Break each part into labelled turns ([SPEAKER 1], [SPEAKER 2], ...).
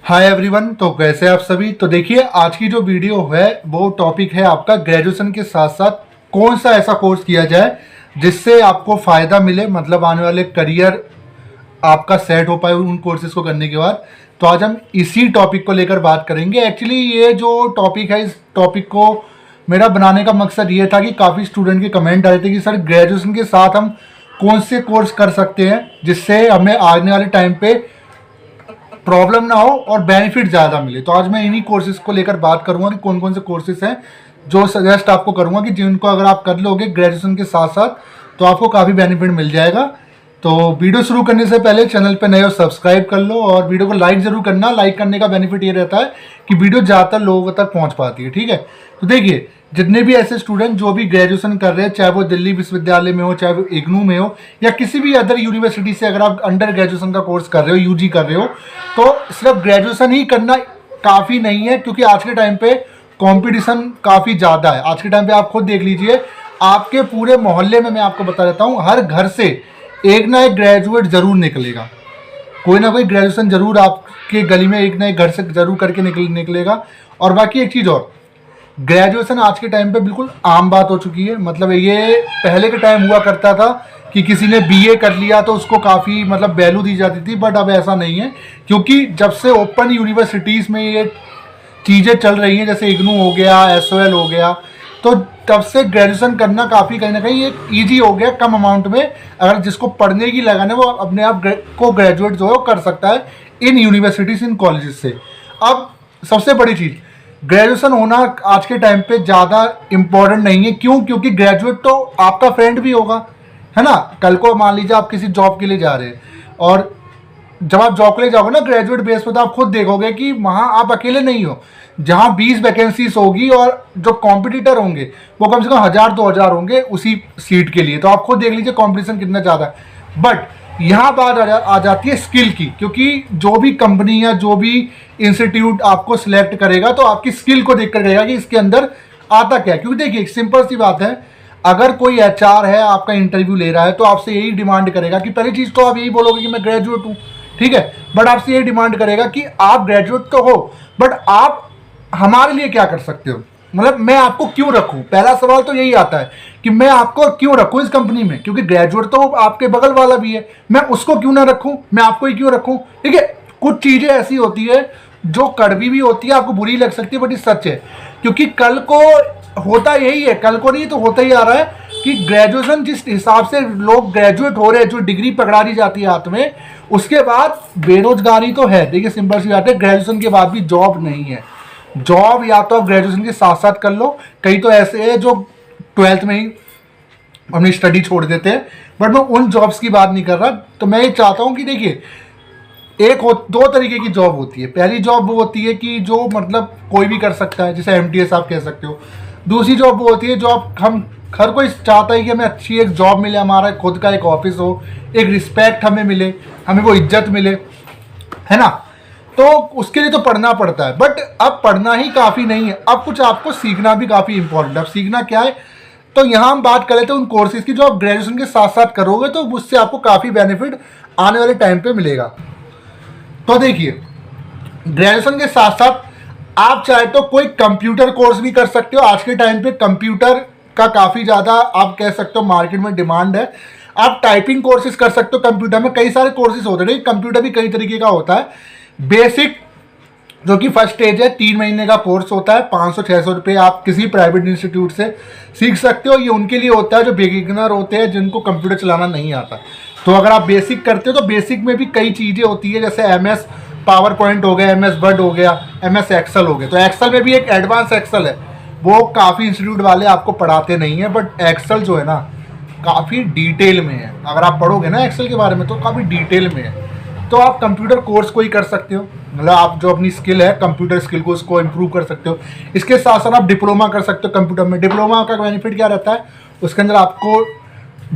[SPEAKER 1] Hi everyone. तो कैसे आप सभी। तो देखिए आज की जो वीडियो है वो टॉपिक है आपका ग्रेजुएशन के साथ साथ कौन सा ऐसा कोर्स किया जाए जिससे आपको फ़ायदा मिले, मतलब आने वाले करियर आपका सेट हो पाए उन कोर्सेज को करने के बाद। तो आज हम इसी टॉपिक को लेकर बात करेंगे। एक्चुअली ये जो टॉपिक है, इस टॉपिक को मेरा बनाने का मकसद ये था कि काफ़ी स्टूडेंट के कमेंट आ रहे थे कि सर ग्रेजुएशन के साथ हम कौन से कोर्स कर सकते हैं जिससे हमें आने वाले टाइम पे प्रॉब्लम ना हो और बेनिफिट ज़्यादा मिले। तो आज मैं इन्हीं कोर्सेज को लेकर बात करूंगा कि कौन कौन से कोर्सेज हैं जो सजेस्ट आपको करूंगा कि जिनको अगर आप कर लोगे ग्रेजुएशन के साथ साथ तो आपको काफ़ी बेनिफिट मिल जाएगा। तो वीडियो शुरू करने से पहले चैनल पे नए हो सब्सक्राइब कर लो और वीडियो को लाइक ज़रूर करना। लाइक करने का बेनिफिट ये रहता है कि वीडियो ज़्यादातर लोगों तक पहुँच पाती है। ठीक है, तो देखिए जितने भी ऐसे स्टूडेंट जो भी ग्रेजुएशन कर रहे हैं, चाहे वो दिल्ली विश्वविद्यालय में हो, चाहे वो इग्नू में हो या किसी भी अदर यूनिवर्सिटी से अगर आप अंडर ग्रेजुएशन का कोर्स कर रहे हो, यूजी कर रहे हो, तो सिर्फ ग्रेजुएशन ही करना काफ़ी नहीं है क्योंकि आज के टाइम पे कंपटीशन काफ़ी ज़्यादा है। आज के टाइम पे आप खुद देख लीजिए, आपके पूरे मोहल्ले में मैं आपको बता देता हूँ, हर घर से एक ना एक ग्रेजुएट ज़रूर निकलेगा। कोई ना कोई ग्रेजुएशन ज़रूर आपके गली में एक ना एक घर से ज़रूर करके निकलेगा। और बाकी एक चीज़ और, ग्रेजुएशन आज के टाइम पे बिल्कुल आम बात हो चुकी है। मतलब ये पहले के टाइम हुआ करता था कि किसी ने बीए कर लिया तो उसको काफ़ी मतलब वैल्यू दी जाती थी, बट अब ऐसा नहीं है क्योंकि जब से ओपन यूनिवर्सिटीज़ में ये चीज़ें चल रही हैं, जैसे इग्नू हो गया, एसओएल हो गया, तो तब से ग्रेजुएशन करना काफ़ी कहीं ना कहीं एक ईजी हो गया। कम अमाउंट में अगर जिसको पढ़ने की लगन है वो अपने आप को ग्रेजुएट जो है कर सकता है इन यूनिवर्सिटीज़, इन कॉलेजेस से। अब सबसे बड़ी चीज़, ग्रेजुएशन होना आज के टाइम पे ज़्यादा इम्पोर्टेंट नहीं है। क्यों? क्योंकि ग्रेजुएट तो आपका फ्रेंड भी होगा, है ना। कल को मान लीजिए आप किसी जॉब के लिए जा रहे हैं और जब आप जॉब के लिए जाओगे ना ग्रेजुएट बेस पे, तो आप खुद देखोगे कि वहाँ आप अकेले नहीं हो। जहाँ 20 वैकेंसीज होगी और जो कॉम्पिटिटर होंगे वो कम से कम 1000-2000 होंगे उसी सीट के लिए। तो आप खुद देख लीजिए कॉम्पिटिशन कितना ज़्यादा है। बट यहाँ बात आ जाती है स्किल की, क्योंकि जो भी कंपनी या जो भी इंस्टीट्यूट आपको सिलेक्ट करेगा तो आपकी स्किल को देख कर करेगा कि इसके अंदर आता क्या है। क्योंकि देखिए सिंपल सी बात है, अगर कोई एचआर है आपका इंटरव्यू ले रहा है तो आपसे यही डिमांड करेगा कि पहली चीज़ तो आप यही बोलोगे कि मैं ग्रेजुएट हूँ, ठीक है, बट आपसे यही डिमांड करेगा कि आप ग्रेजुएट तो हो बट आप हमारे लिए क्या कर सकते हो, मतलब मैं आपको क्यों रखूं। पहला सवाल तो यही आता है कि मैं आपको क्यों रखूं इस कंपनी में, क्योंकि ग्रेजुएट तो आपके बगल वाला भी है, मैं उसको क्यों ना रखूं, मैं आपको ही क्यों रखूं। ठीक है, कुछ चीज़ें ऐसी होती है जो कड़वी भी होती है, आपको बुरी लग सकती है, बट ये सच है। क्योंकि कल को होता यही है, कल को नहीं तो होता ही आ रहा है कि ग्रेजुएशन जिस हिसाब से लोग ग्रेजुएट हो रहे हैं, जो डिग्री पकड़ा दी जाती है हाथ में, उसके बाद बेरोजगारी तो है। देखिए सिंपल सी बात है, ग्रेजुएशन के बाद भी जॉब नहीं है। जॉब या तो आप ग्रेजुएशन के साथ साथ कर लो, कई तो ऐसे है जो 12th में ही अपनी स्टडी छोड़ देते हैं, बट मैं उन जॉब्स की बात नहीं कर रहा। तो मैं ये चाहता हूँ कि देखिए दो तरीके की जॉब होती है। पहली जॉब वो होती है कि जो मतलब कोई भी कर सकता है, जैसे एमटीएस आप कह सकते हो। दूसरी जॉब वो होती है जो हम हर कोई चाहता है कि हमें अच्छी एक जॉब मिले, हमारा खुद का एक ऑफिस हो, एक रिस्पेक्ट हमें मिले, हमें वो इज्जत मिले, है ना। तो उसके लिए तो पढ़ना पड़ता है, बट अब पढ़ना ही काफ़ी नहीं है, अब कुछ आपको सीखना भी काफ़ी इंपॉर्टेंट है। अब सीखना क्या है, तो यहाँ हम बात कर लेते हैं उन कोर्सेज की जो आप ग्रेजुएशन के साथ साथ करोगे तो उससे आपको काफ़ी बेनिफिट आने वाले टाइम पे मिलेगा। तो देखिए ग्रेजुएशन के साथ साथ आप चाहे तो कोई कंप्यूटर कोर्स भी कर सकते हो। आज के टाइम पे कंप्यूटर का काफ़ी ज़्यादा आप कह सकते हो मार्केट में डिमांड है। आप टाइपिंग कोर्सेज कर सकते हो। कंप्यूटर में कई सारे कोर्सेज होते हैं, कंप्यूटर भी कई तरीके का होता है। बेसिक जो कि फर्स्ट स्टेज है, 3 महीने का कोर्स होता है, 500-600 रुपये आप किसी प्राइवेट इंस्टीट्यूट से सीख सकते हो। ये उनके लिए होता है जो बिगिनर होते हैं, जिनको कंप्यूटर चलाना नहीं आता। तो अगर आप बेसिक करते हो तो बेसिक में भी कई चीज़ें होती है, जैसे MS पावर पॉइंट हो गया, MS वर्ड हो गया, MS एक्सेल हो गया। तो एक्सेल में भी एक एडवांस एक्सेल है, वो काफ़ी इंस्टीट्यूट वाले आपको पढ़ाते नहीं हैं, बट एक्सेल जो है ना काफ़ी डिटेल में है। अगर आप पढ़ोगे ना एक्सेल के बारे में तो काफ़ी डिटेल में है। तो आप कंप्यूटर कोर्स को ही कर सकते हो, मतलब आप जो अपनी स्किल है कंप्यूटर स्किल को उसको इम्प्रूव कर सकते हो। इसके साथ साथ आप डिप्लोमा कर सकते हो कंप्यूटर में। डिप्लोमा का बेनिफिट क्या रहता है, उसके अंदर आपको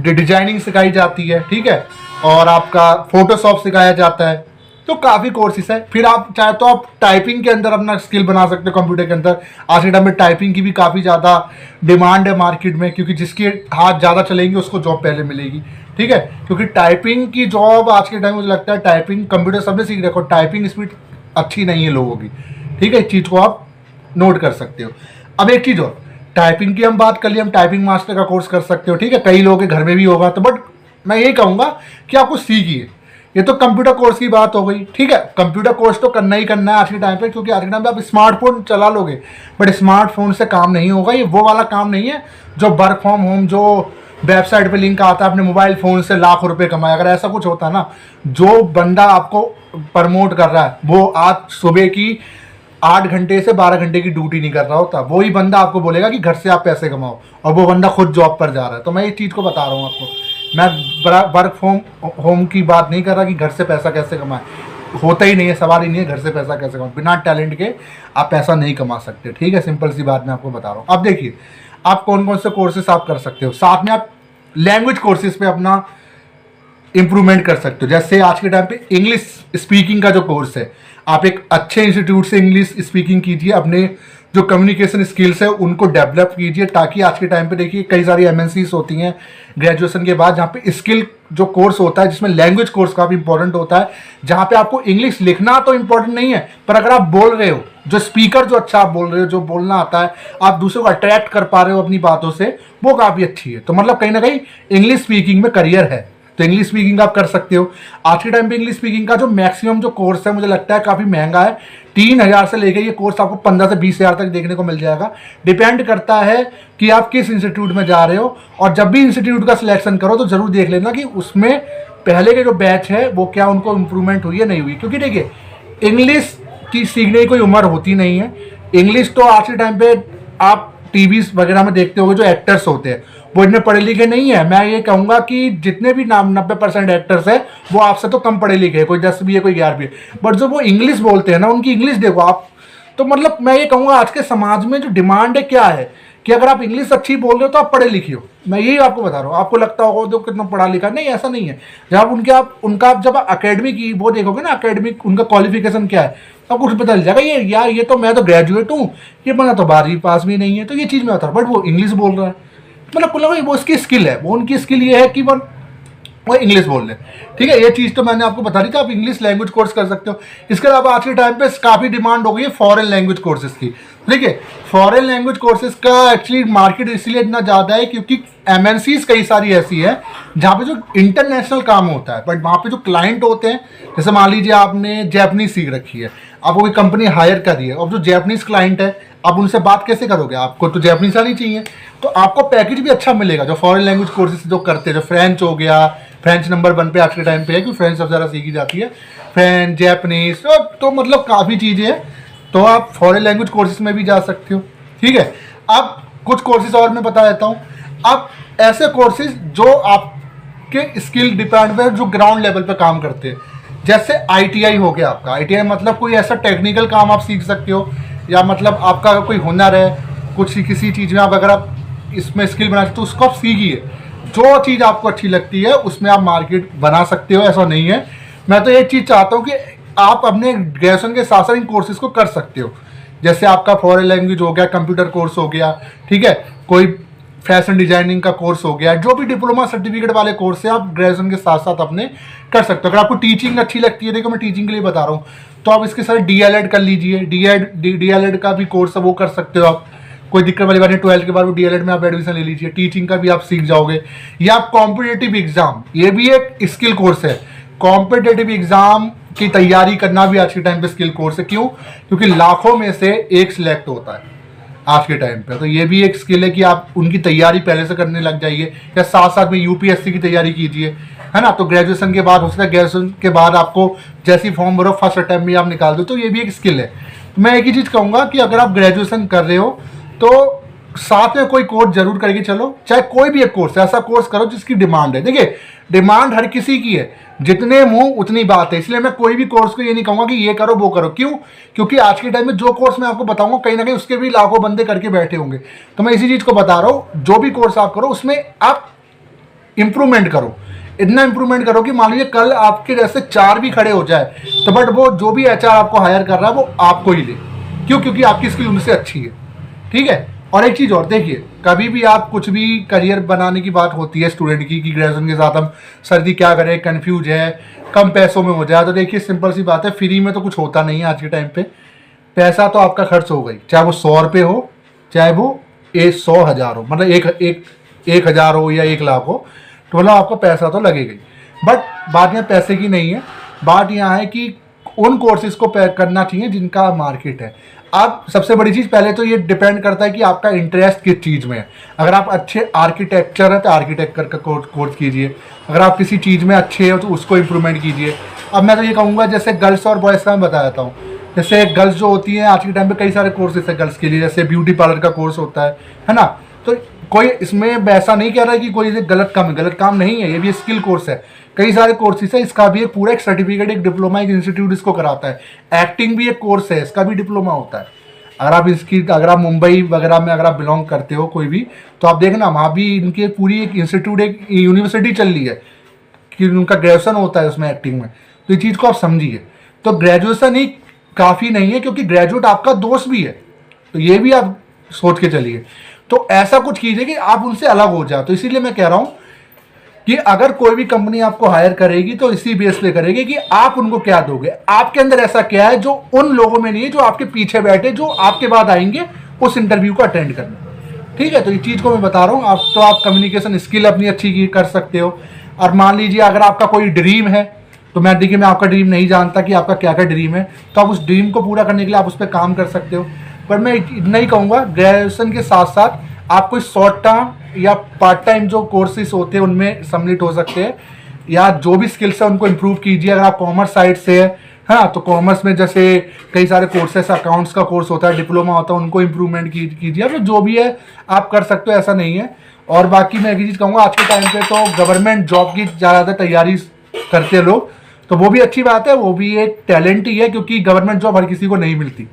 [SPEAKER 1] डिजाइनिंग सिखाई जाती है, ठीक है, और आपका फोटोशॉप सिखाया जाता है। तो काफ़ी कोर्सेज है। फिर आप चाहे तो आप टाइपिंग के अंदर अपना स्किल बना सकते हो कंप्यूटर के अंदर। आज के टाइम में टाइपिंग की भी काफ़ी ज़्यादा डिमांड है मार्केट में, क्योंकि जिसके हाथ ज़्यादा चलेंगे उसको जॉब पहले मिलेगी, ठीक है। क्योंकि टाइपिंग की जॉब आज के टाइम मुझे लगता है, टाइपिंग कंप्यूटर सबने सीख रखो, टाइपिंग स्पीड अच्छी नहीं है लोगों की। ठीक है, इस चीज़ को आप नोट कर सकते हो। अब एक चीज़ और, टाइपिंग की हम बात कर लिए, हम टाइपिंग मास्टर का कोर्स कर सकते हो। ठीक है, कई लोगों के घर में भी होगा, तो बट मैं यही कहूँगा कि आपको सीखिए। ये तो कंप्यूटर कोर्स की बात हो गई। ठीक है, कंप्यूटर कोर्स तो करना ही करना है आज के टाइम पे, क्योंकि आज के टाइम पे आप स्मार्टफोन चला लोगे, बट स्मार्टफोन से काम नहीं होगा। ये वो वाला काम नहीं है जो वर्क फ्रॉम होम, जो वेबसाइट पे लिंक आता है अपने मोबाइल फ़ोन से लाखों रुपए कमाए। अगर ऐसा कुछ होता ना, जो बंदा आपको प्रमोट कर रहा है वो आज सुबह की 8 घंटे से 12 घंटे की ड्यूटी नहीं कर रहा होता, वही बंदा आपको बोलेगा कि घर से आप पैसे कमाओ, और वो बंदा खुद जॉब पर जा रहा है। तो मैं इस चीज़ को बता रहा हूँ आपको, मैं वर्क फ्रॉम होम की बात नहीं कर रहा कि घर से पैसा कैसे कमाए, होता ही नहीं है, सवाल ही नहीं है घर से पैसा कैसे कमाए। बिना टैलेंट के आप पैसा नहीं कमा सकते। ठीक है, सिंपल सी बात मैं आपको बता रहा हूँ। अब देखिए, आप कौन कौन से कोर्सेस आप कर सकते हो। साथ में आप लैंग्वेज कोर्सेज पे अपना इंप्रूवमेंट कर सकते हो। जैसे आज के टाइम पे इंग्लिश स्पीकिंग का जो कोर्स है, आप एक अच्छे इंस्टीट्यूट से इंग्लिश स्पीकिंग कीजिए, अपने जो कम्युनिकेशन स्किल्स है उनको डेवलप कीजिए, ताकि आज के टाइम पे देखिए कई सारी एमएनसीज होती हैं ग्रेजुएशन के बाद, जहाँ पे स्किल जो कोर्स होता है, जिसमें लैंग्वेज कोर्स काफ़ी इंपॉर्टेंट होता है, जहाँ पे आपको इंग्लिश लिखना तो इंपॉर्टेंट नहीं है, पर अगर आप बोल रहे हो, जो स्पीकर जो अच्छा आप बोल रहे हो, जो बोलना आता है, आप दूसरों को अट्रैक्ट कर पा रहे हो अपनी बातों से, वो काफ़ी अच्छी है। तो मतलब कहीं ना कहीं इंग्लिश स्पीकिंग में करियर है, तो इंग्लिश स्पीकिंग आप कर सकते हो। आज के टाइम पे इंग्लिश स्पीकिंग का जो मैक्सिमम जो कोर्स है, मुझे लगता है काफ़ी महंगा है। 3000 से लेकर ये कोर्स आपको 15 से 20,000 तक देखने को मिल जाएगा। डिपेंड करता है कि आप किस इंस्टीट्यूट में जा रहे हो, और जब भी इंस्टीट्यूट का सिलेक्शन करो तो जरूर देख लेना कि उसमें पहले के जो बैच है वो क्या उनको इम्प्रूवमेंट हुई है नहीं हुई। क्योंकि देखिए, इंग्लिश की सीखने की कोई उम्र होती नहीं है। इंग्लिश तो आज के टाइम पे आप टीवी वगैरह में देखते होगे, जो एक्टर्स होते हैं वो इतने पढ़े लिखे नहीं है। मैं ये कहूँगा कि जितने भी 90% एक्टर्स हैं वो आपसे तो कम पढ़े लिखे हैं, कोई 10 भी है, कोई 11 भी है, बट जो वो इंग्लिश बोलते हैं ना, उनकी इंग्लिश देखो आप। तो मतलब मैं ये कहूँगा आज के समाज में जो डिमांड है क्या है, कि अगर आप इंग्लिश अच्छी बोल रहे हो तो आप पढ़े लिखे हो। मैं यही आपको बता रहा हूँ। आपको लगता होगा तो कितना पढ़ा लिखा, नहीं, ऐसा नहीं है। जब उनका जब अकेडमी की वो देखोगे ना, अकेडमिक उनका क्वालिफिकेशन क्या है, आपको कुछ पता चल जाएगा। ये यार, ये तो मैं तो ग्रेजुएट हूँ, ये बना तो 12वीं पास भी नहीं है। तो ये चीज़ मैं बता रहा हूँ, बट वो इंग्लिश बोल रहा है, मतलब वो उसकी स्किल है, वो उनकी स्किल ये है कि वो इंग्लिश बोल रहे हैं। ठीक है, ये चीज़ तो मैंने आपको बता दी थी। आप इंग्लिश लैंग्वेज कोर्स कर सकते हो। इसके अलावा आज के टाइम पे काफ़ी डिमांड हो गई है फॉरेन लैंग्वेज कोर्सेज की। ठीक है, फॉरेन लैंग्वेज कोर्सेज का एक्चुअली मार्केट इसलिए इतना ज़्यादा है क्योंकि एमएनसीज कई सारी ऐसी है जहाँ पे जो इंटरनेशनल काम होता है, बट वहाँ पे जो क्लाइंट होते हैं, जैसे मान लीजिए आपने जैपनीज सीख रखी है, आपको कोई कंपनी हायर कर रही है, और जो जैपनीज क्लाइंट है, आप उनसे बात कैसे करोगे? आपको तो जैपनीज आनी चाहिए, तो आपको पैकेज भी अच्छा मिलेगा। जो फॉरेन लैंग्वेज कोर्सेज जो करते हैं, जो फ्रेंच हो गया, फ्रेंच नंबर 1 पे आज के टाइम पे है, क्योंकि फ्रेंच सबसे ज़्यादा सीखी जाती है, फ्रेंच, जैपनीज, तो मतलब काफ़ी चीज़ें हैं। तो आप फॉरेन लैंग्वेज कोर्सेज में भी जा सकते हो। ठीक है, अब कुछ कोर्सेज और मैं बता देता हूँ। अब ऐसे कोर्सेज जो आपके स्किल डिपेंड पे, जो ग्राउंड लेवल पे काम करते हैं, जैसे आईटीआई हो गया आपका। आईटीआई मतलब कोई ऐसा टेक्निकल काम आप सीख सकते हो, या मतलब आपका कोई हुनर है कुछ किसी चीज़ में, आप अगर आप इसमें स्किल बना सकते हो तो उसको आप सीखिए। जो चीज़ आपको अच्छी लगती है उसमें आप मार्केट बना सकते हो, ऐसा नहीं है। मैं तो ये चीज़ चाहता हूँ कि आप अपने ग्रेजुएशन के साथ साथ इन कोर्सेज को कर सकते हो। जैसे आपका फॉरेन लैंग्वेज हो गया, कंप्यूटर कोर्स हो गया, ठीक है, कोई फैशन डिजाइनिंग का कोर्स हो गया, जो भी डिप्लोमा सर्टिफिकेट वाले कोर्स है आप ग्रेजुएशन के साथ साथ अपने कर सकते हो। अगर आपको टीचिंग अच्छी लगती है, देखो मैं टीचिंग के लिए बता रहा हूँ, तो आप इसके साथ डीएलएड कर लीजिए। डीएलएड का भी कोर्स है, वो कर सकते हो आप, कोई दिक्कत वाली बात नहीं। 12th के बाद वो डीएलएड में आप एडमिशन ले लीजिए, टीचिंग का भी आप सीख जाओगे। या आप कॉम्पिटेटिव एग्जाम, ये भी एक स्किल कोर्स है। कॉम्पिटेटिव एग्जाम की तैयारी करना भी आज के टाइम पे स्किल कोर्स है। क्यों? क्योंकि लाखों में से एक सिलेक्ट होता है आज के टाइम पे। तो ये भी एक स्किल है कि आप उनकी तैयारी पहले से करने लग जाइए, या साथ साथ में यूपीएससी की तैयारी कीजिए, है ना। तो ग्रेजुएशन के बाद हो सकता है ग्रेजुएशन के बाद आपको जैसी फॉर्म भरो फर्स्ट अटैम्प्ट में आप निकाल दो, तो ये भी एक स्किल है। मैं एक ही चीज़ कहूँगा कि अगर आप ग्रेजुएशन कर रहे हो तो साथ में कोई कोर्स जरूर करके चलो, चाहे कोई भी एक कोर्स, ऐसा कोर्स करो जिसकी डिमांड है। देखिए, डिमांड हर किसी की है, जितने मुंह उतनी बात है। इसलिए मैं कोई भी कोर्स को ये नहीं कहूँगा कि ये करो वो करो। क्यों? क्योंकि आज के टाइम में जो कोर्स मैं आपको बताऊंगा, कहीं ना कहीं उसके भी लाखों बंदे करके बैठे होंगे। तो मैं इसी चीज़ को बता रहा हूँ, जो भी कोर्स आप करो उसमें आप इंप्रूवमेंट करो, इतना इंप्रूवमेंट करो कि मान लीजिए कल आपके जैसे 4 भी खड़े हो जाए, तो बट वो जो भी एचआर आपको हायर कर रहा है वो आपको ही ले। क्यों? क्योंकि आपकी स्किल उनसे अच्छी है। ठीक है, और एक चीज़ और देखिए, कभी भी आप कुछ भी करियर बनाने की बात होती है स्टूडेंट की कि ग्रेजुएशन के साथ हम सर्दी क्या करें, कंफ्यूज है, कम पैसों में हो जाए, तो देखिए सिंपल सी बात है, फ्री में तो कुछ होता नहीं है आज के टाइम पे। पैसा तो आपका खर्च हो गई, चाहे वो 100 रुपये हो, चाहे वो 100,000 हो, मतलब एक हज़ार हो या 1 लाख हो, तो मतलब आपका पैसा तो लगेगा ही। बट बात यहाँ पैसे की नहीं है, बात यहाँ है कि उन कोर्सेज को करना चाहिए जिनका मार्केट है। आप सबसे बड़ी चीज़, पहले तो ये डिपेंड करता है कि आपका इंटरेस्ट किस चीज़ में है। अगर आप अच्छे आर्किटेक्चर है तो आर्किटेक्चर का कोर्स कीजिए, अगर आप किसी चीज़ में अच्छे हो तो उसको इम्प्रूवमेंट कीजिए। अब मैं तो ये कहूँगा, जैसे गर्ल्स और बॉयज़ का मैं बता देता हूँ। जैसे गर्ल्स जो होती हैं आज के टाइम पे कई सारे कोर्सेज है गर्ल्स के लिए, जैसे ब्यूटी पार्लर का कोर्स होता है ना। तो कोई इसमें ऐसा नहीं कह रहा है कि कोई गलत काम है, गलत काम नहीं है, ये भी स्किल कोर्स है। कई सारे कोर्सेज है, इसका भी एक पूरा एक सर्टिफिकेट, एक डिप्लोमा, एक इंस्टीट्यूट इसको कराता है। एक्टिंग भी एक कोर्स है, इसका भी डिप्लोमा होता है। अगर आप मुंबई वगैरह में अगर आप बिलोंग करते हो कोई भी, तो आप देखना वहाँ भी इनके पूरी एक इंस्टीट्यूट, एक यूनिवर्सिटी चल रही है कि उनका ग्रेजुएशन होता है उसमें एक्टिंग में। तो ये चीज़ को आप समझिए। तो ग्रेजुएशन ही काफ़ी नहीं है, क्योंकि ग्रेजुएट आपका दोस्त भी है, तो ये भी आप सोच के चलिए। तो ऐसा कुछ कीजिए कि आप उनसे अलग हो जाए। तो इसीलिए मैं कह रहा हूँ कि अगर कोई भी कंपनी आपको हायर करेगी तो इसी बेस पे करेगी कि आप उनको क्या दोगे, आपके अंदर ऐसा क्या है जो उन लोगों में नहीं है जो आपके पीछे बैठे, जो आपके बाद आएंगे उस इंटरव्यू को अटेंड करने। ठीक है, तो ये चीज़ को मैं बता रहा हूँ। आप कम्युनिकेशन स्किल अपनी अच्छी कर सकते हो। और मान लीजिए अगर आपका कोई ड्रीम है, तो मैं आपका ड्रीम नहीं जानता कि आपका क्या क्या ड्रीम है, तो आप उस ड्रीम को पूरा करने के लिए आप उस पर काम कर सकते हो। पर मैं इतना ही कहूँगा, ग्रेजुएशन के साथ साथ आप कोई शॉर्ट टर्म या पार्ट टाइम जो कोर्सेज होते हैं उनमें सम्मिलित हो सकते हैं, या जो भी स्किल्स है उनको इम्प्रूव कीजिए। अगर आप कॉमर्स साइड से है, हाँ, तो कॉमर्स में जैसे कई सारे कोर्सेस, अकाउंट्स का कोर्स होता है, डिप्लोमा होता है, उनको इम्प्रूवमेंट कीजिए। फिर जो भी है आप कर सकते हो, ऐसा नहीं है। और बाकी मैं एक चीज़ कहूँगा, आज के टाइम पे तो गवर्नमेंट जॉब की ज़्यादा तैयारी करते हैं लोग, तो वो भी अच्छी बात है, वो भी एक टैलेंट ही है, क्योंकि गवर्नमेंट जॉब हर किसी को नहीं मिलती।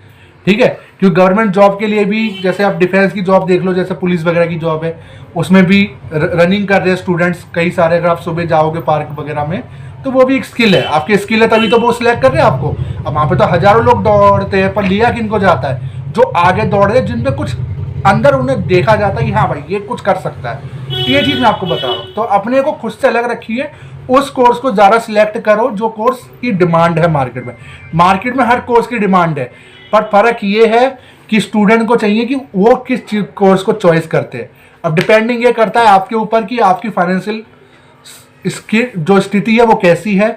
[SPEAKER 1] ठीक है, क्योंकि गवर्नमेंट जॉब के लिए भी, जैसे आप डिफेंस की जॉब देख लो, जैसे पुलिस वगैरह की जॉब है, उसमें भी रनिंग कर रहे हैं स्टूडेंट्स कई सारे। अगर आप सुबह जाओगे पार्क वगैरह में, तो वो भी एक स्किल है, आपकी स्किल है, तभी तो वो सिलेक्ट कर रहे हैं आपको। अब वहाँ पे तो हजारों लोग दौड़ते हैं, पर लिया किनको जाता है? जो आगे दौड़ रहे हैं, जिनमें कुछ अंदर उन्हें देखा जाता है कि हाँ भाई ये कुछ कर सकता है। ये चीज़ मैं आपको बता रहा हूँ। तो अपने को खुद से अलग रखिए, उस कोर्स को ज़्यादा सिलेक्ट करो जो कोर्स की डिमांड है मार्केट में। मार्केट में हर कोर्स की डिमांड है, पर फर्क ये है कि स्टूडेंट को चाहिए कि वो किस कोर्स को चॉइस करते हैं। अब डिपेंडिंग ये करता है आपके ऊपर कि आपकी फाइनेंशियल इसकी जो स्थिति है वो कैसी है।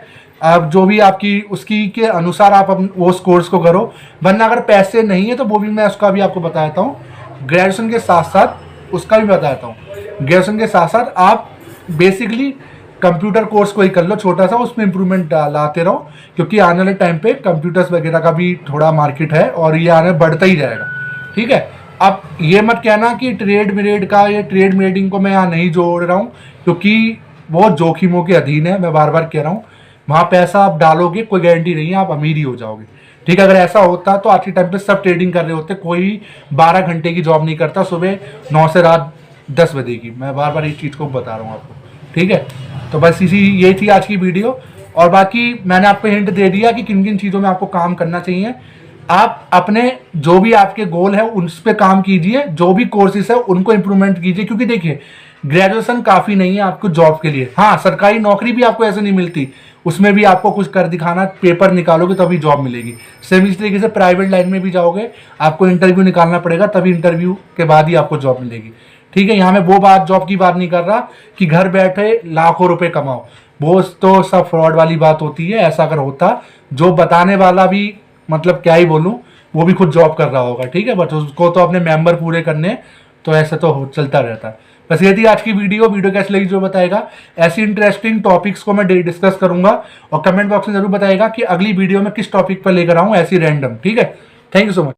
[SPEAKER 1] अब जो भी आपकी उसकी के अनुसार आप उस कोर्स को करो, वरना अगर पैसे नहीं है तो वो भी मैं उसका भी आपको बता देता हूँ। ग्रेजुएशन के साथ साथ उसका भी बता देता हूँ। ग्रेजुएशन के साथ साथ आप बेसिकली कंप्यूटर कोर्स को ही कर लो छोटा सा, उसमें इंप्रूवमेंट लाते रहो, क्योंकि आने वाले टाइम पे कंप्यूटर्स वगैरह का भी थोड़ा मार्केट है और ये आने बढ़ता ही जाएगा। ठीक है, अब ये मत कहना कि ट्रेड मिरेड का, ये ट्रेड मिरेडिंग को मैं यहाँ नहीं जोड़ रहा हूँ, क्योंकि वो जोखिमों के अधीन है। मैं बार बार कह रहा हूँ, वहाँ पैसा आप डालोगे कोई गारंटी नहीं है आप अमीर ही हो जाओगे। ठीक है, अगर ऐसा होता तो आज के टाइम पे सब ट्रेडिंग कर रहे होते, कोई 12 घंटे की जॉब नहीं करता, सुबह 9 से रात 10 बजे की। मैं बार बार इस चीज़ को बता रहा हूँ आपको। ठीक है, तो बस यही थी आज की वीडियो। और बाकी मैंने आपको हिंट दे दिया कि किन किन चीज़ों में आपको काम करना चाहिए। आप अपने जो भी आपके गोल है उस पर काम कीजिए, जो भी कोर्सेज है उनको इम्प्रूवमेंट कीजिए, क्योंकि देखिए ग्रेजुएशन काफ़ी नहीं है आपको जॉब के लिए। हाँ, सरकारी नौकरी भी आपको ऐसे नहीं मिलती, उसमें भी आपको कुछ कर दिखाना, पेपर निकालोगे तभी जॉब मिलेगी। सेम इस तरीके से प्राइवेट लाइन में भी जाओगे, आपको इंटरव्यू निकालना पड़ेगा, तभी इंटरव्यू के बाद ही आपको जॉब मिलेगी। ठीक है, यहाँ मैं वो जॉब की बात नहीं कर रहा कि घर बैठे लाखों रुपए कमाओ, वो तो सब फ्रॉड वाली बात होती है। ऐसा अगर होता, जो बताने वाला भी, मतलब क्या ही बोलूँ, वो भी खुद जॉब कर रहा होगा। ठीक है, बट उसको तो अपने मेंबर पूरे करने, तो ऐसा तो चलता रहता है। बस ये थी आज की वीडियो कैसी लगी जो बताएगा। ऐसी इंटरेस्टिंग टॉपिक्स को मैं डिस्कस करूंगा, और कमेंट बॉक्स में जरूर बताएगा कि अगली वीडियो में किस टॉपिक पर लेकर आऊं, ऐसी रैंडम। ठीक है, थैंक यू सो मच।